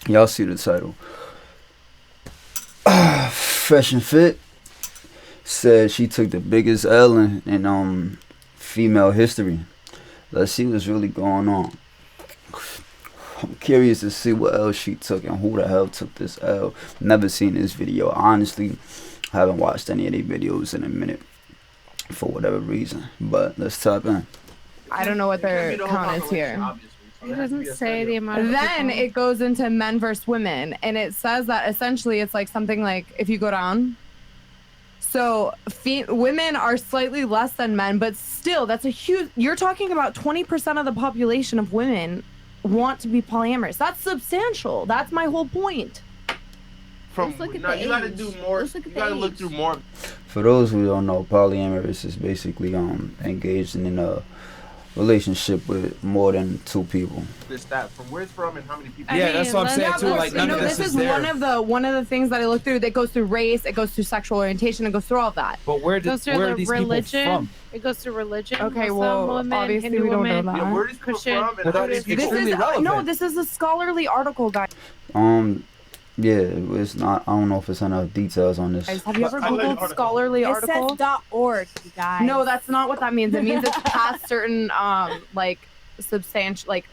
Y'all see the title. Fresh and Fit said she took the biggest L in female history. Let's see what's really going on. I'm curious to see what L she took and who the hell took this L. Never seen this video. Honestly, I haven't watched any of these videos in a minute for whatever reason. But let's type in. I don't know what their count is here. It doesn't say the amount of Then people. it goes into men versus women, and it says that essentially it's like something like, if you go down, so women are slightly less than men, but still that's a huge, you're talking about 20% of the population of women want to be polyamorous. That's substantial. That's my whole point. Let's look at the you gotta age. do more. Let's look You at the gotta look age. through more. For those who don't know, polyamorous is basically engaged in a relationship with more than two people. This stat from where it's from and how many people. Yeah, that's what I'm saying too. Like none of this this is is there. one of the things that I look through. That goes through race, it goes through sexual orientation, it goes through all that. But where It goes through are the these religion. people from? It goes through religion. Okay, Muslim well, women, obviously Hindu we don't know women. that. Yeah, where these people Christian. from? And Well, how that is many This people? extremely is relevant. no, this is a scholarly article, guys. Yeah, it's not. I don't know if it's enough details on this. Have you ever I like googled article. scholarly It article? says .org, you guys. No, that's not what that means. It means it's past certain like substantial like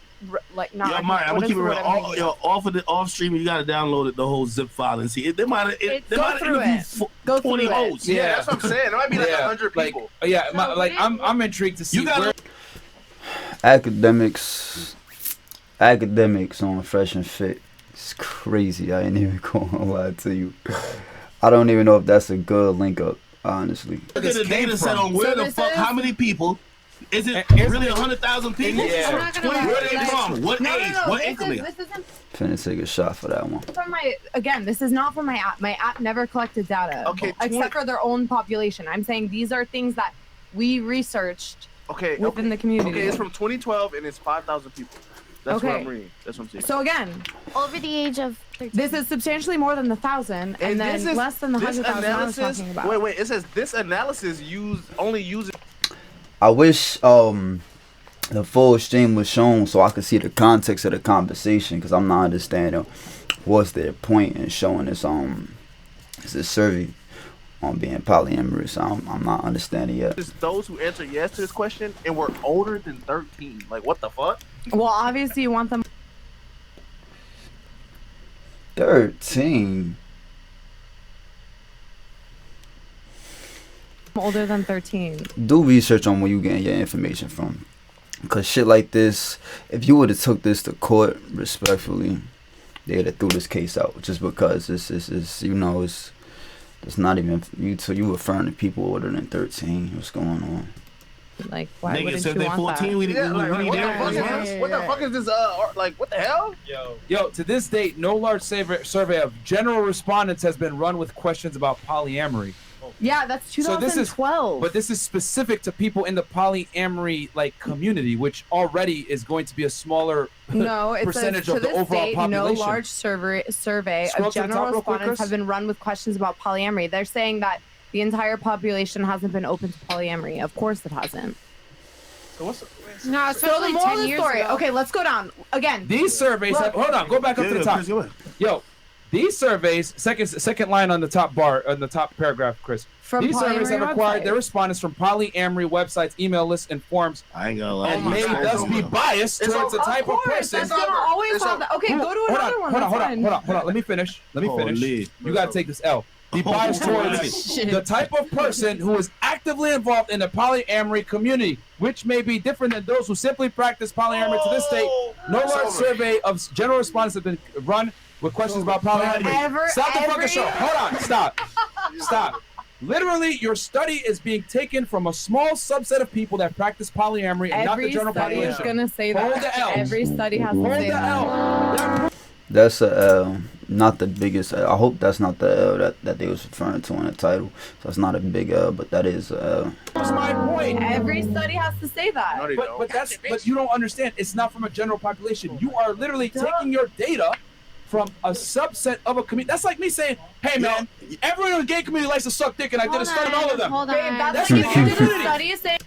not. Yo, Mari, I'm what gonna is keep it the word real. I'm thinking of? Off of the off stream, you gotta download it, the whole zip file and see. They might have. They Go might have through interviewed it. Go through 20 it. hosts. Yeah, that's what I'm saying. It might be like 100 like, people. yeah, No, like we I'm didn't- intrigued to see You gotta- where. Academics on Fresh and Fit. It's crazy. I ain't even gonna lie to you. I don't even know if that's a good link up, honestly. Look at the data set on where the fuck, how many people. Is it really 100,000 people? Yeah. I'm not gonna Where Where lie. they from? What No, age? no, no. What This increment? isn't Finna take a shot for that one. from my. Again, this is not from my app. My app never collected data. Okay, except for their own population. I'm saying these are things that we researched Okay, within the community. Okay, it's from 2012 and it's 5,000 people. That's what Okay. I'm reading. That's what I'm saying. So again, Over the age of 13. this is substantially more than the 1,000, and then this is- less than the this 100,000 I was analysis. talking about. Wait. It says this analysis only uses. I wish the full stream was shown so I could see the context of the conversation, because I'm not understanding what's their point in showing this survey on being polyamorous. I'm not understanding yet. It's those who answer yes to this question and were older than 13. Like, what the fuck? Well, obviously you want them 13. older than 13. Do research on where you getting your information from, because shit like this, if you would have took this to court respectfully, they'd have threw this case out, just because this is it's not even you. So you referring to people older than 13. What's going on? Like, why Niggas, wouldn't if you they want 14, that? we Yeah, like, need what the their fuck is response. this? What the fuck is this? Like, what the hell? Yo, to this date, no large survey of general respondents has been run with questions about polyamory. Yeah, that's So this is- 2012. But this is specific to people in the polyamory community, which already is going to be a smaller no, it percentage says, of to the this overall date, population. no large survey Scroll of to the general top real quick, respondents Chris. have been run with questions about polyamory. They're saying that the entire population hasn't been open to polyamory. Of course it hasn't. So what's No, So especially the moral 10 of the years story. ago. Okay, let's go down again. These surveys have, hold on, go back up to the top. Chris, go ahead. Yo, these surveys, second line on the top bar, on the top paragraph, Chris. From These surveys have polyamory acquired website. their respondents from polyamory websites, email lists, and forums, I ain't gonna lie. and my may God. thus be biased It's towards the all- type of of course, person. It's gonna always It's have a- that. Okay, go to Hold another on, one. hold on, That's hold on, fine. hold on. Let me finish. Holy. You gotta take this L. Be biased towards the type of person who is actively involved in the polyamory community, which may be different than those who simply practice polyamory to this date. No large survey of general respondents have been run with questions about polyamory. Stop the fucking show. Hold on. Stop. Stop. Literally, your study is being taken from a small subset of people that practice polyamory and not the Every general study is population. gonna say Hold that. the L. Every study has to Hold say the that. L. That's not the biggest L. I hope that's not the L that they was referring to in the title. So it's not a big L, but that is a L. That's my point. Every study has to say that. No, they don't. But you don't understand. It's not from a general population. You are literally taking your data from a subset of a community. That's like me saying, "Hey man, everyone in the gay community likes to suck dick, and I did a study on all of them." Hold Babe, on. that's That's like if you did a community. study saying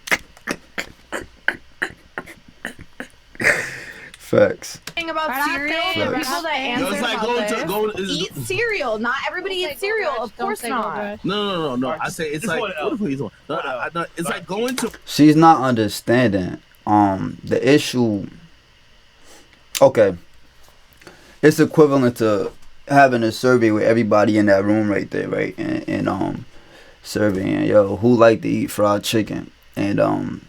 Facts. Thing about Right cereal, after, the right people that after. answer It's like about this eat cereal. Not everybody eats cereal. Of course not. No. I say it's like what the fuck you doing? No, it's like going to. She's not understanding the issue. Okay, it's equivalent to having a survey with everybody in that room right there, right? And surveying, yo, who like to eat fried chicken? And 100%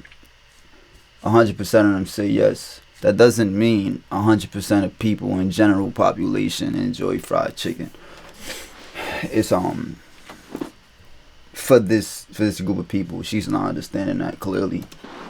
of them say yes. That doesn't mean 100% of people in general population enjoy fried chicken. It's for this group of people, she's not understanding that clearly.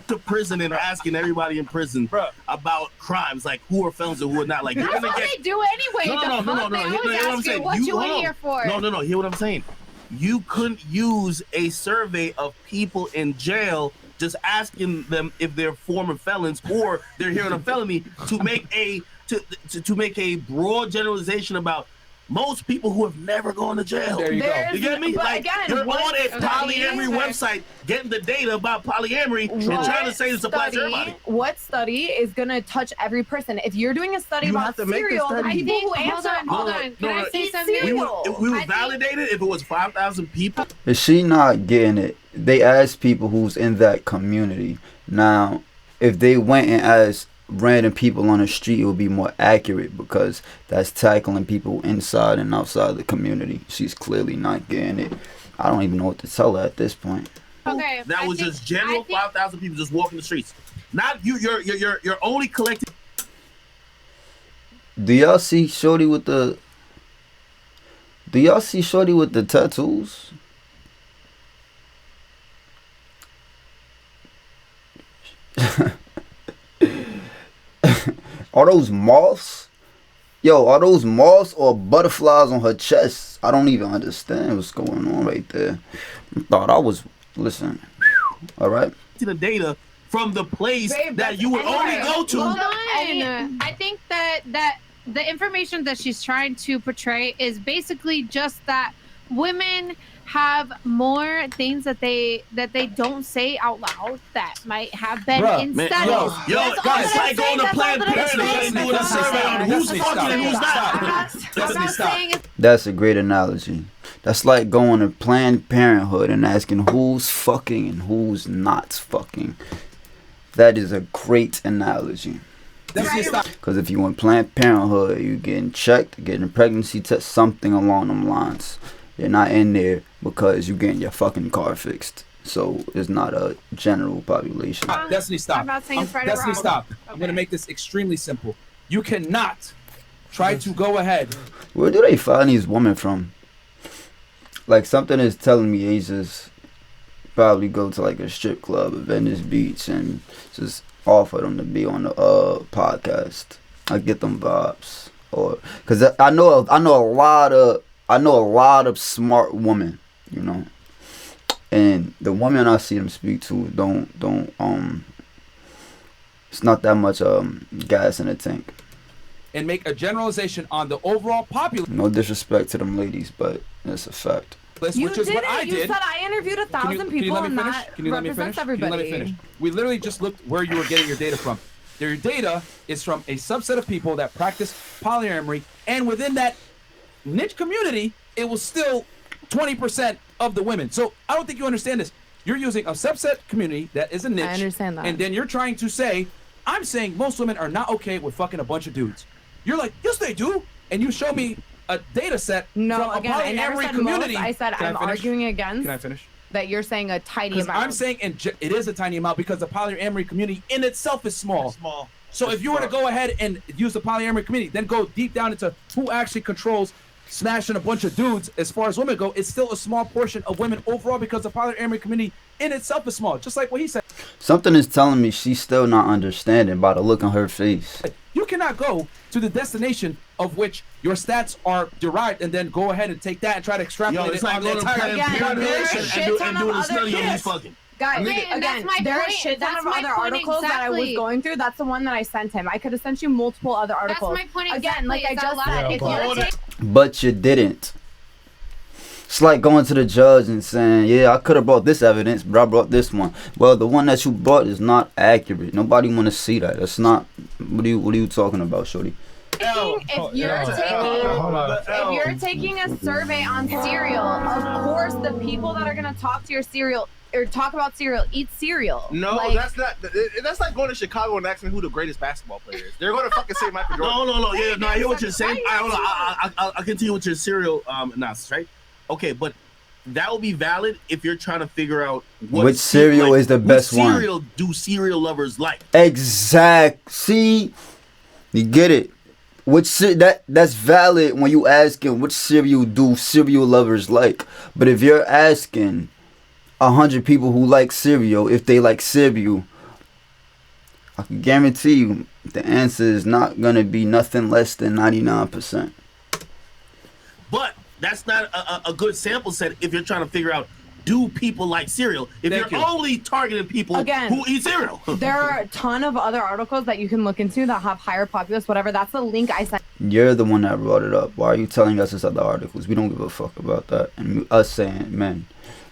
To prison and asking everybody in prison about crimes, like who are felons and who are not. Like you're That's gonna what get. they do anyway. No. They Hear always what I'm ask saying? you what you in here for. No. Hear what I'm saying? You couldn't use a survey of people in jail just asking them if they're former felons or they're here on a felony to make a to make a broad generalization about most people who have never gone to jail. There you go. You get me? But Like again, you're what on a study- polyamory website getting the data about polyamory and trying to say this applies to everybody. What study is gonna touch every person? If you're doing a study You about have to make the cereal, the study. people who Hold answer on, hold on. Can I say eat something? cereal. If we I would think- validate it if it was 5,000 people. Is she not getting it? They asked people who's in that community. Now, if they went and asked random people on the street, it would be more accurate because that's tackling people inside and outside the community. She's clearly not getting it. I don't even know what to tell her at this point. Okay. That was just general I think- 5,000 people just walking the streets. Not you. You're only collecting. Do y'all see Shorty with the? Do y'all see Shorty with the tattoos? Are those moths? Yo, are those moths or butterflies on her chest? I don't even understand what's going on right there. I thought I was listening. All right. The data from the place Babe, that you would only go to. Hold on. I think that the information that she's trying to portray is basically just that women have more things that they don't say out loud that might have been in Man, studies. yo, That's all guys, that like I'm going to saying. Planned That's all that I'm Parenthood and saying. doing a survey on who's Stop. fucking and who's not. What I'm saying is That's a great analogy. That's like going to Planned Parenthood and asking who's fucking and who's not fucking. That is a great analogy. Because if you in Planned Parenthood, you getting checked, getting a pregnancy test, something along them lines. You're not in there because you getting your fucking car fixed. So it's not a general population. Destiny, stop. I'm not saying it's right or Destiny, wrong. stop. I'm going to make this extremely simple. You cannot try to go ahead. Where do they find these women from? Like something is telling me they just probably go to like a strip club at Venice Beach and just offer them to be on the podcast. I get them vibes, or because I know a lot of smart women, you know, and the women I see them speak to don't it's not that much gas in the tank. And make a generalization on the overall population. No disrespect to them ladies, but it's a fact. Which You is did what it. I You did. said I interviewed 1,000 people and that represents everybody. We literally just looked where you were getting your data from. Your data is from a subset of people that practice polyamory, and within that niche community, it was still 20% of the women. So I don't think you understand this. You're using a subset community that is a niche. I understand that. And then you're trying to say, I'm saying most women are not okay with fucking a bunch of dudes. You're like, yes, they do. And you show me a data set No, from again, a I never polyamory said community. most. I said Can I'm I finish? arguing against Can I finish? that you're saying a tiny Because amount. I'm saying it is a tiny amount because the polyamory community in itself is small. So if you were to go ahead and use the polyamory community, then go deep down into who actually controls smashing a bunch of dudes as far as women go, it's still a small portion of women overall because the polyamory community in itself is small. Just like what he said. Something is telling me she's still not understanding by the look on her face. You cannot go to the destination of which your stats are derived and then go ahead and take that and try to extrapolate Yo, it's it like on the going to entire Planned Again, Parenthood there are and shit ton doing of a other study on who's kids. fucking. Guys, Okay, and again, that's my there are point. shit ton That's of my other point articles that I was exactly. going through. That's the one that I sent him. I could have sent you multiple other articles. That's my point Again, exactly. like I It's a just lot. said, If if you're you're taking But you didn't. It's like going to the judge and saying, yeah, I could have brought this evidence, but I brought this one. Well, the one that you brought is not accurate. Nobody want to see that. That's not. What are you talking about, shorty? If you're taking a survey on cereal, of course the people that are gonna talk to your cereal or talk about cereal eat cereal. No, like, that's not. That's like going to Chicago and asking who the greatest basketball player is. They're going to fucking say Michael Jordan. No. Yeah, no, I hear what you're saying. I'll continue with your cereal analysis, right? Okay, but that will be valid if you're trying to figure out which cereal is the best one. Which cereal do cereal lovers like? Exact. See, you get it. That's valid when you asking which cereal do cereal lovers like. But if you're asking 100 people who like cereal if they like cereal, I can guarantee you the answer is not gonna be nothing less than 99%. But that's not a good sample set if you're trying to figure out, do people like cereal? If you're only targeting people who eat cereal. There are a ton of other articles that you can look into that have higher populace, whatever. That's the link I sent. You're the one that brought it up. Why are you telling us this other articles? We don't give a fuck about that. And us saying, man,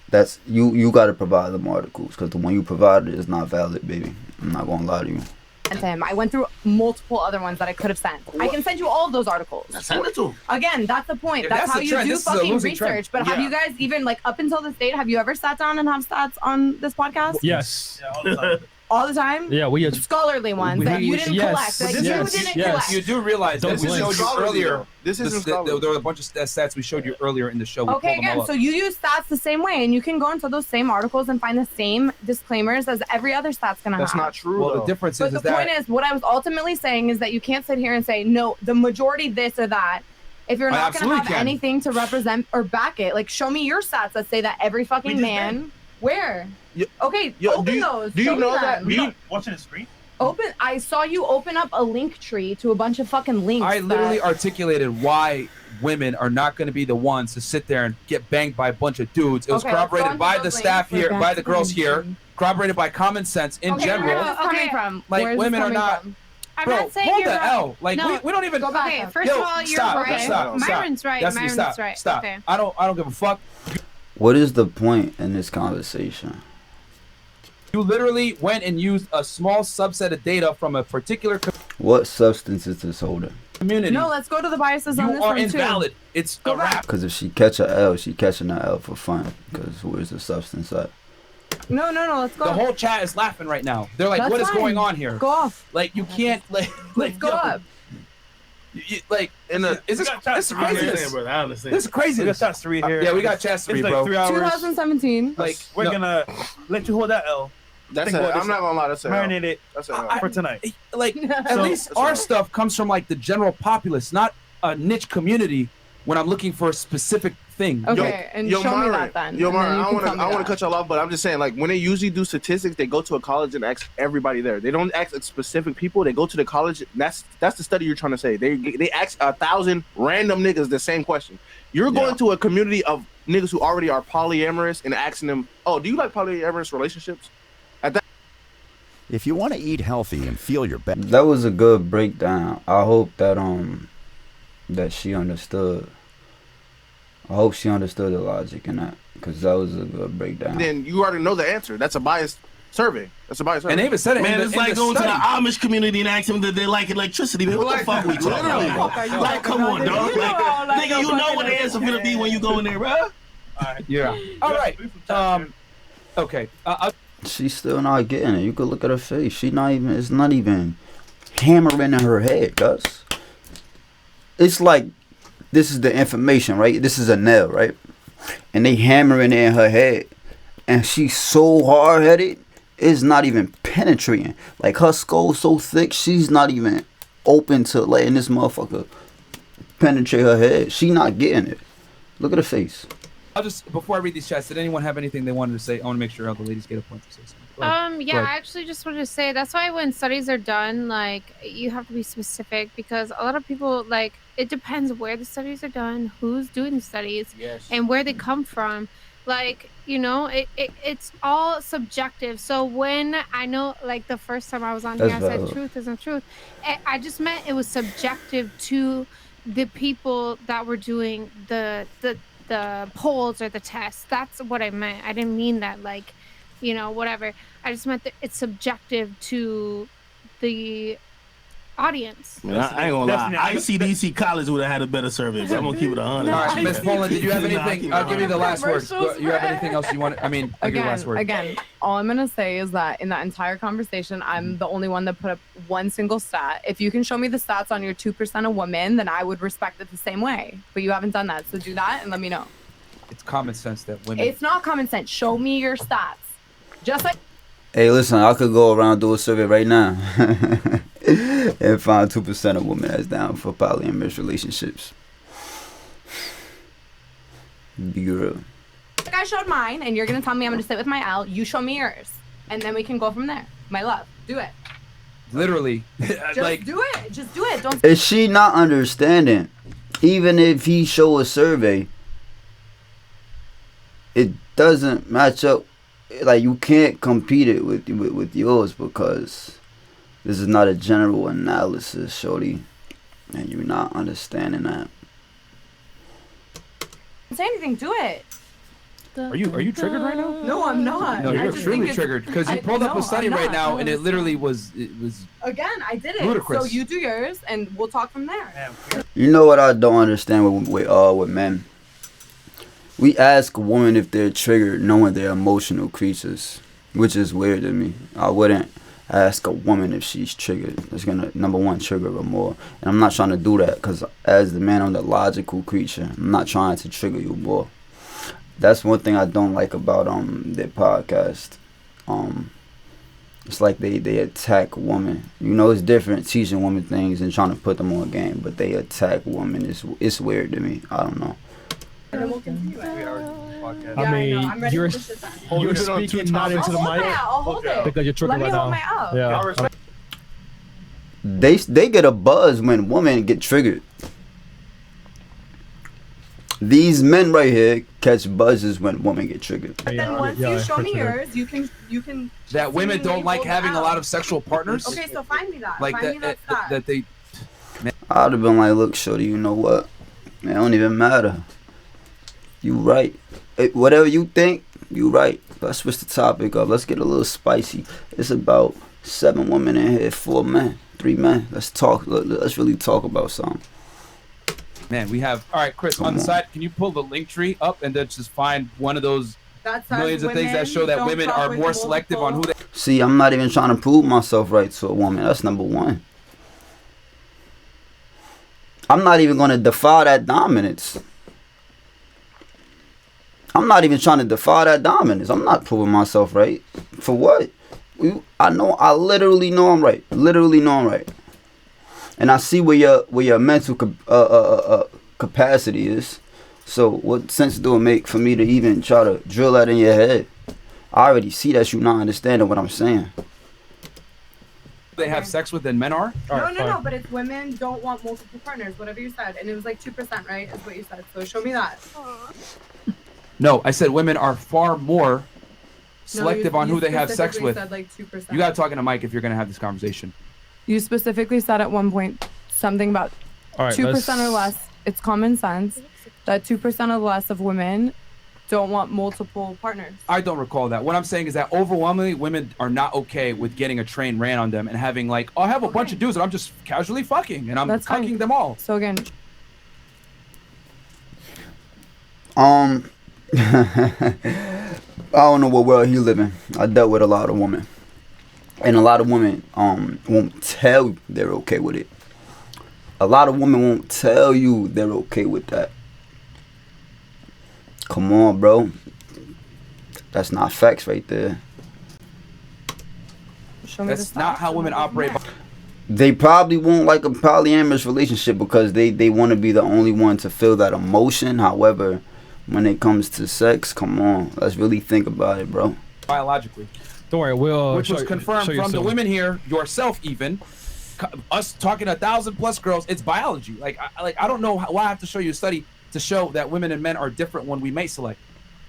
that's you got to provide them articles because the one you provided is not valid, baby. I'm not gonna lie to you. To him. I went through multiple other ones that I could have sent. I can send you all of those articles. Send it to him. Again, that's the point. If That's how you trend, do fucking research. Trend. But have you guys even, like, up until this date, have you ever sat down and have stats on this podcast? Yes. Yeah, all the time. All the time? Yeah, we scholarly ones that you didn't collect. That you didn't collect. You do realize that we showed you earlier. This isn't scholarly. There were a bunch of stats we showed you earlier in the show. Okay, again, so you use stats the same way, and you can go into those same articles and find the same disclaimers as every other stat's gonna have. That's not true. Well, the difference is that. But the point is, what I was ultimately saying is that you can't sit here and say, no, the majority this or that. If you're not gonna have anything to represent or back it, like, show me your stats that say that every fucking man. Where? Okay, open those. Do you know that? Watching the screen? I saw you open up a link tree to a bunch of fucking links. I literally articulated why women are not going to be the ones to sit there and get banged by a bunch of dudes. It was corroborated by the staff here, by the girls here, corroborated by common sense in general. Where is this coming from? Like, women are not. I'm Bro, not saying hold you're the wrong. L. Like, No. we don't even. Go back. Okay, first of all, you're right. Myron's right. Myron's right. Stop. Okay. I don't give a fuck. What is the point in this conversation? You literally went and used a small subset of data from a particular What substance is this holding? community. No, let's go to the biases on You this are one invalid. too. It's a wrap. Because if she catch a L, she catching a L for fun. Because where's the substance at? No, let's go. The whole chat is laughing right now. They're like, That's "What is fine. going on here?" Go off. Like, you can't Let's go up. Like, is this craziness? I understand. This is crazy. We got chance to read here. Yeah, we got chance to read, It's like bro. 3 hours. 2017. Like, We're gonna let you hold that L. That's Think it. about I'm not gonna lie. That's it. Marinate it That's it. for tonight. like at So- least our stuff comes from like the general populace, not a niche community. When I'm looking for a specific thing. Okay, and show me that then. Yo, and then Myron, you I can want tell me to that. cut y'all off, but I'm just saying, like, when they usually do statistics, they go to a college and ask everybody there. They don't ask specific people. They go to the college. And that's the study you're trying to say. They ask 1,000 random niggas the same question. You're going to a community of niggas who already are polyamorous and asking them, "Oh, do you like polyamorous relationships?" If you want to eat healthy and feel your best. That was a good breakdown. I hope that that she understood. I hope she understood the logic in that, because that was a good breakdown. Then you already know the answer. That's a biased survey. And they even said it. Man, in it's the, like in the going study. to the Amish community and asking them that they like electricity. Man, what the fuck we talking about? Like, come on, dog. Like, nigga, you know what the answer gonna be when you go in there, bro. Yeah. All right. Okay. She's still not getting it. You could look at her face. She not even. It's not even hammering in her head, Gus. It's like this is the information, right? This is a nail, right? And they hammering it in her head, and she's so hard headed, it's not even penetrating. Like, her skull's so thick, she's not even open to letting this motherfucker penetrate her head. She not getting it. Look at her face. I'll just, before I read these chats, did anyone have anything they wanted to say? I want to make sure all the ladies get a point to say something. Go ahead. Yeah, I actually just wanted to say that's why when studies are done, like, you have to be specific, because a lot of people, like, it depends where the studies are done, who's doing the studies, and where they come from. Like, you know, it's all subjective. So when I know, like, the first time I was on here, I said truth isn't truth. I just meant it was subjective to the people that were doing the the polls or the tests. That's what I meant. I didn't mean that like, you know, whatever. I just meant that it's subjective to the audience. Man, I ain't gonna lie. ICDC College would have had a better survey, so I'm gonna keep it 100. All right, Miss Poland, did you have anything? I'll give you the last word. You have anything else you want? I mean, I'll give you the last word. Again, all I'm gonna say is that in that entire conversation, I'm the only one that put up one single stat. If you can show me the stats on your 2% of women, then I would respect it the same way. But you haven't done that, so do that and let me know. It's common sense that women. It's not common sense. Show me your stats. Just like. Hey, listen, I could go around do a survey right now and find 2% of women that's down for polyamorous relationships. Be real. Like I showed mine, and you're gonna tell me I'm gonna sit with my L. You show me yours, and then we can go from there. My love, do it. Literally, Just like do it. Just do it. Don't. Is she not understanding? Even if he show a survey, it doesn't match up. Like, you can't compete it with yours because this is not a general analysis, shorty, and you're not understanding that. Say anything. Do it. Are you triggered right now? No, I'm not. No, I you're just extremely think triggered because you I- pulled up no, a study I'm right not. now, and it literally was Again, I did it. Ludicrous. So you do yours, and we'll talk from there. You know what I don't understand with men? We ask women if they're triggered knowing they're emotional creatures, which is weird to me. I wouldn't ask a woman if she's triggered. It's gonna, number one, trigger her more. And I'm not trying to do that because as the man, I'm the logical creature. I'm not trying to trigger you more. That's one thing I don't like about their podcast. It's like they attack women. You know, it's different teaching women things and trying to put them on game, but they attack women. It's weird to me. I don't know. And then we'll continue it. I mean, I'm ready you're to push this then. you're speaking not into the mic I'll hold it. because you're tripping Let me right hold now. my L. Yeah. They get a buzz when women get triggered. These men right here catch buzzes when women get triggered. But then once you show me yours, you can. that women don't like having a lot of sexual partners. Okay, so find me that. Like find me that stat. that they. I'd have been like, look, shorty, you know what? It don't even matter. You right. Whatever you think, you right. Let's switch the topic up. Let's get a little spicy. It's about 7 women in here, 4 men, 3 men. Let's talk. Let's really talk about something. Man, we have. All right, Chris, on the side, can you pull the link tree up and then just find one of those That says millions of things that women show that don't women fuck are with more selective on who they. See, I'm not even trying to prove myself right to a woman. That's number one. I'm not even going to defy that dominance. I'm not even trying to defy that dominance. I'm not proving myself right. For what? I literally know I'm right. Literally know I'm right. And I see where your mental capacity is. So what sense do it make for me to even try to drill that in your head? I already see that you're not understanding what I'm saying. They have sex with than men are? No, but it's women don't want multiple partners, whatever you said. And it was like 2%, right? Is what you said. So show me that. No, I said women are far more No, selective on who they have sex specifically with. Said like 2%. You got to talk in a mic if you're going to have this conversation. You specifically said at one point something about 2% or less. It's common sense that 2% or less of women don't want multiple partners. I don't recall that. What I'm saying is that overwhelmingly women are not okay with getting a train ran on them and having like, oh, I have a bunch of dudes that I'm just casually fucking and I'm cucking them all. So again, I don't know what world he live in. I dealt with a lot of women. And a lot of women won't tell you they're okay with it. A lot of women won't tell you they're okay with that. Come on, bro. That's not facts right there. That's not how women operate. They probably won't like a polyamorous relationship because they want to be the only one to feel that emotion. However, when it comes to sex, come on, let's really think about it, bro. Biologically. Don't worry, we'll which was confirmed from the women here, yourself even. Us talking 1,000+ girls, it's biology. Like I don't know why I have to show you a study to show that women and men are different when we mate select.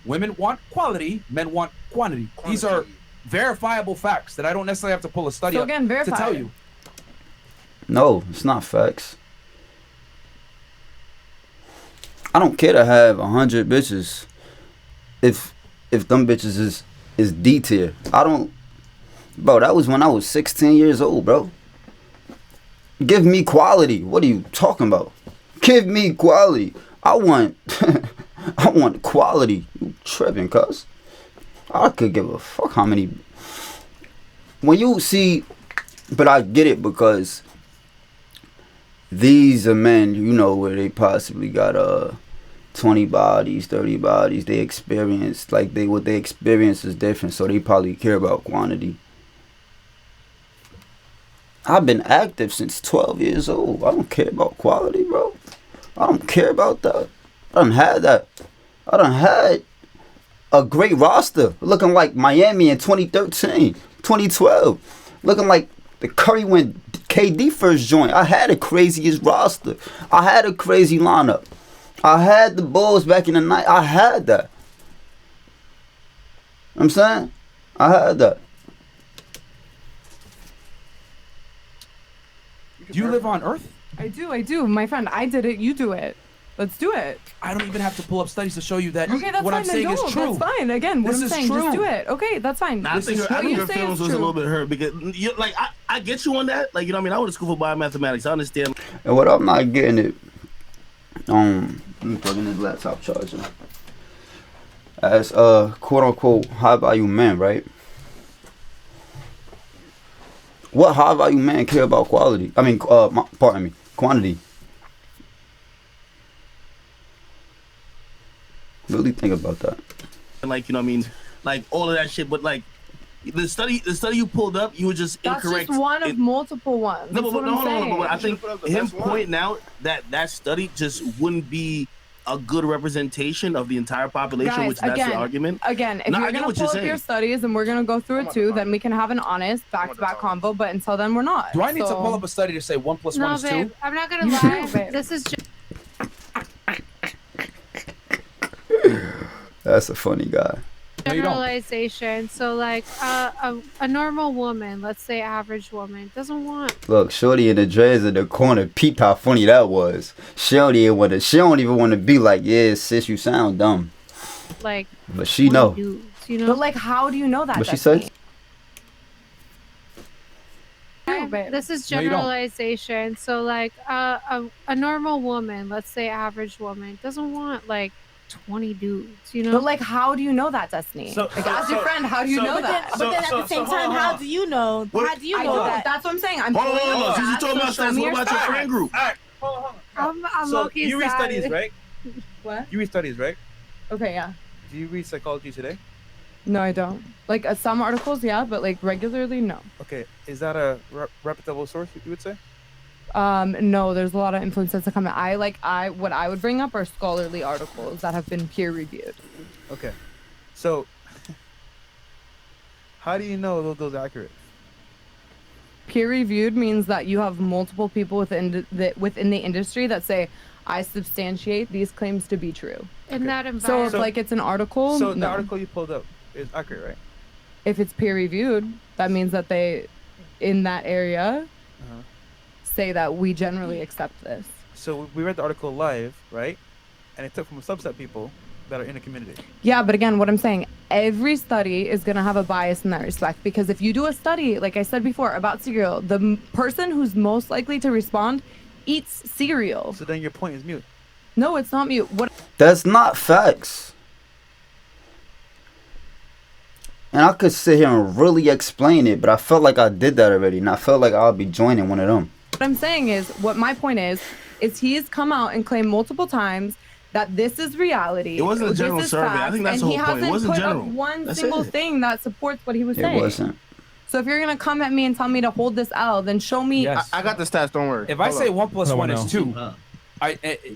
Women want quality, men want quantity. These are verifiable facts that I don't necessarily have to pull a study up to tell you. No, it's not facts. I don't care to have 100 bitches if them bitches is D tier. I don't, bro. That was when I was 16 years old, bro. Give me quality. What are you talking about? Give me quality. I want I want quality. You tripping, cuz? I could give a fuck how many. When you see, but I get it because these are men, you know, where they possibly got 20 bodies, 30 bodies. They experience like what they experience is different, so they probably care about quantity. I've been active since 12 years old. I don't care about quality, bro. I don't care about that. I done had that. I done had a great roster looking like Miami in 2013, 2012. Looking like the Curry when KD first joined. I had the craziest roster. I had a crazy lineup. I had the Bulls back in the night. I had that. You know what I'm saying? I had that. Do you live on Earth? I do. My friend, I did it. You do it. Let's do it. I don't even have to pull up studies to show you that Okay, that's what fine. I'm saying is true. That's fine. Again, what This I'm is saying, true. just do it. Okay, that's fine. I think What you your say feelings is was a true. little bit hurt because you like I get you on that. Like, you know what I mean? I went to school for biomathematics. I understand. And what I'm not getting it, let me plug in this laptop charger. As quote unquote high value men, right? What high value man care about quality? I mean, pardon me, quantity. Really think about that. Like, you know what I mean? Like all of that shit, but like the study you pulled up, you were just That's incorrect. just one of multiple ones. No, That's but what I'm hold on, saying. but I think put up the him best one. pointing out that study just wouldn't be a good representation of the entire population, Guys, which that's the argument. Again, if No, I you're get gonna what pull you're up your saying. studies and we're gonna go through I it want too, to then we can have an honest back-to-back convo. But until then, we're not. Do I need to So- pull up a study to say 1 + 1 No, is 2? babe, I'm not gonna You lie. do, babe. This is just That's a funny guy. No, you don't. generalization. So, like, a normal woman, let's say average woman, doesn't want Look, Shorty in the dreads in the corner peeped how funny that was. She don't even want to be like, yeah, sis, you sound dumb. like But she 20 know. dudes, you know. But like, how do you know that? What she Destiny? say? No, babe. This is No, you don't. generalization. So, like, a normal woman, let's say average woman, doesn't want like 20 dudes, you know. But like, how do you know that, Destiny? So- like, so- as your so- friend, how do you so- know but that? But then at the same time, how do you know? What- How do you I know don't. that? That's what I'm saying. I'm Hold on, pulling hold on. up Since you stats, told me so about show stats, me what about your stats. friend group? All right, hold on. I'm So low-key you read sad. studies, right? What? You read studies, right? Okay, yeah. Do you read Psychology Today? No, I don't. Like some articles, yeah, but like regularly, no. Okay, is that a reputable source? You would say? No, there's a lot of influences that come in. What I would bring up are scholarly articles that have been peer reviewed. Okay, so how do you know those are accurate? Peer reviewed means that you have multiple people within the industry that say, I substantiate these claims to be true. In that So environment. if like it's an article, So the no. article you pulled up is accurate, right? If it's peer reviewed, that means that they, in that area, Uh-huh. say that we generally accept this. So we read the article live, right? And it took from a subset of people that are in the community. Yeah, but again, what I'm saying, every study is going to have a bias in that respect, because if you do a study, like I said before, about cereal, the person who's most likely to respond eats cereal. So then your point is mute. No, it's not mute. What? That's not facts. And I could sit here and really explain it, but I felt like I did that already, and I felt like I'll be joining one of them. What I'm saying is, what my point is he's come out and claimed multiple times that this is reality. It wasn't a this general is survey. I facts, think that's and the he whole point. It hasn't wasn't put general. up one That's single it. thing that supports what he was It saying. wasn't. So if you're gonna come at me and tell me to hold this L, then show me. Yes. I got the stats. Don't worry. If I Hold say up. 1 + 1 is know. 2,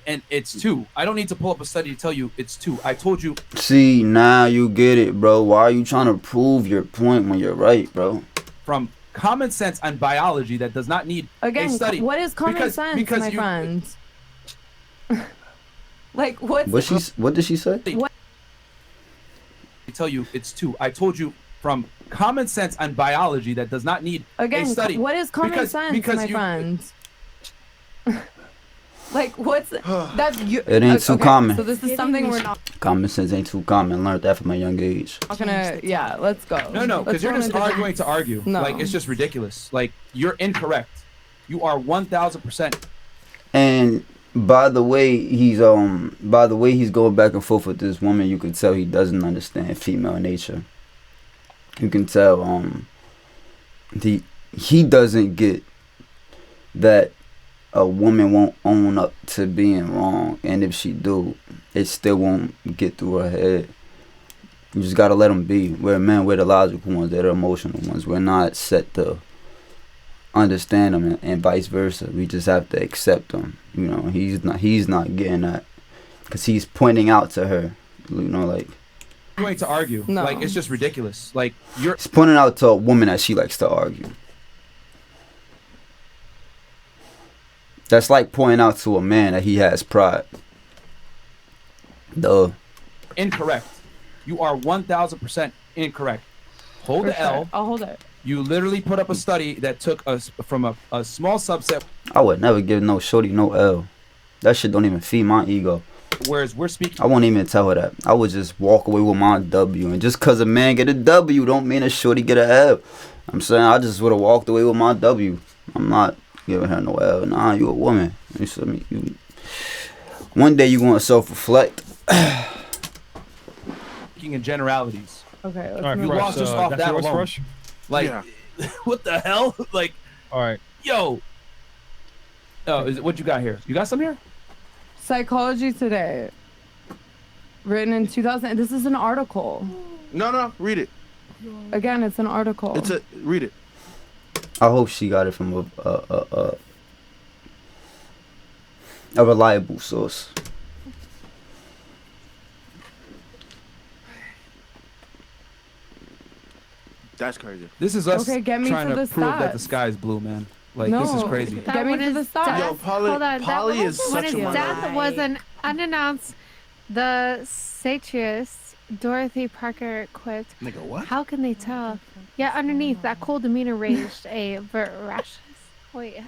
and it's 2, I don't need to pull up a study to tell you it's 2. I told you See, now you get it, bro. Why are you trying to prove your point when you're right, bro? from common sense and biology that does not need Again, a study. what is common Because- sense, because my you- friend? Like what's What did she say? I tell you it's 2. I told you from common sense and biology that does not need again? a study. What is common Because- sense, because my you- friend? Like, what's that's you? It ain't too common. So this is something we're not Common sense ain't too common. Learned that from a young age. gonna. Yeah, let's go. No, because you're just arguing to argue. No. Like, it's just ridiculous. Like, you're incorrect. You are 1,000%. And by the way he's going back and forth with this woman, you can tell he doesn't understand female nature. You can tell he doesn't get that a woman won't own up to being wrong, and if she do, it still won't get through her head. You just gotta let them be. We're men, we're the logical ones, they're the emotional ones. We're not set to understand them, and vice versa. We just have to accept them. You know, he's not getting that because he's pointing out to her. You know, like Going to argue. No. Like, it's just ridiculous. Like, you're. he's pointing out to a woman that she likes to argue. That's like pointing out to a man that he has pride. Duh. Incorrect. You are 1,000% incorrect. Hold For the L. sure. I'll hold it. You literally put up a study that took us from a small subset, I would never give no shorty no L. That shit don't even feed my ego. whereas we're speaking. I won't even tell her that. I would just walk away with my W. And just because a man get a W don't mean a shorty get a L. I'm saying I just would have walked away with my W. I'm not giving her no L. Nah, you a woman. You see me? One day you going to self-reflect. Speaking in generalities. Okay. All right, You Fresh, lost us off that's that yours, alone. Fresh? Like, Yeah. what the hell? Like, All right. yo. Oh, what you got here? You got some here? Psychology Today. Written in 2000. This is an article. No, read it. Again, it's an article. Read it. I hope she got it from a reliable source. That's crazy. This is us Okay, get me trying to to the prove that the stats. sky is blue, man. Like, this is No. crazy. Get me to the stats. Yo, Polly is such a That minority. was an unannounced. The satirists Dorothy Parker quipped, Nigga, what? "How can they tell?" Yet underneath that cool demeanor raged a voracious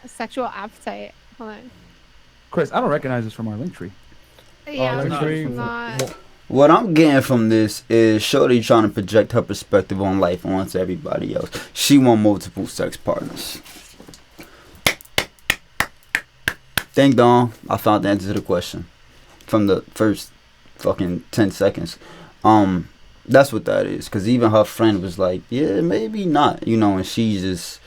sexual appetite. Hold on. Chris, I don't recognize this from our link tree. Yeah, link it's tree. not. What I'm getting from this is Shorty trying to project her perspective on life onto everybody else. She want multiple sex partners. Ding dong, I found the answer to the question from the first fucking 10 seconds. That's what that is. Cause even her friend was like, yeah, maybe not, you know, and she just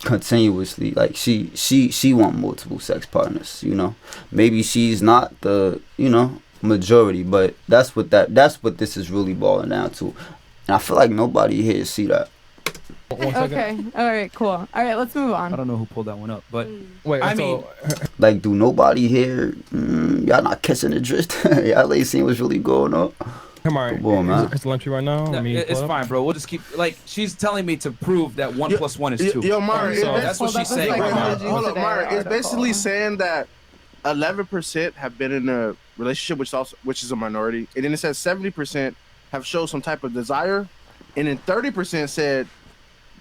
continuously like she want multiple sex partners, you know. Maybe she's not the, you know, majority, but that's what this is really boiling down to. And I feel like nobody here see that. 1 second. Okay. All right. Cool. All right. Let's move I on. don't know who pulled that one up, but Wait, I so, mean- Like, do nobody here, y'all not catching the drift? Y'all ain't seeing what's really going on? come on. Come on, man. It's lunch right now. no, I mean, it's pull up. fine, bro. We'll just keep like she's telling me to prove that 1 + 1 is 2. Yo, Mara, so it- that's what Hold she's up a saying second. right now. Psychology Hold up, Today Mara. It's article. basically saying that 11% have been in a relationship, which is a minority, and then it says 70% have showed some type of desire, and then 30% said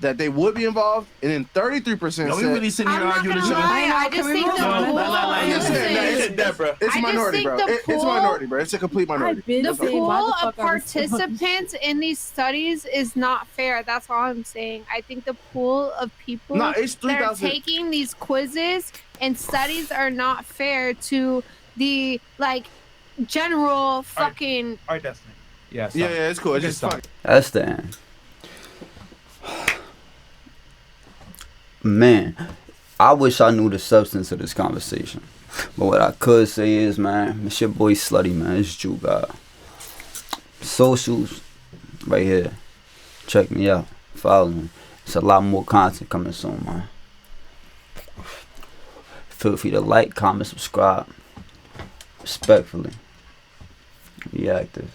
that they would be involved, and then 33% Yo, we said really sitting I'm here not arguing gonna this shit. lie. I Can just we think move the on? pool. I'm just saying that it's I just minority, think bro. the It's pool- minority, bro. It's a complete minority. The pool of participants in these studies is not fair. That's all I'm saying. I think the pool of people No, it's that are 3,000. taking these quizzes and studies are not fair to the like general fucking. All right, Destiny. Yeah, Yeah, it's cool. It's Okay, just stop. fun. That's the end. Man, I wish I knew the substance of this conversation. But what I could say is, man, it's your boy Slutty, man. It's Jew God. Socials, right here. Check me out. Follow me. It's a lot more content coming soon, man. Feel free to like, comment, subscribe. Respectfully. Be active.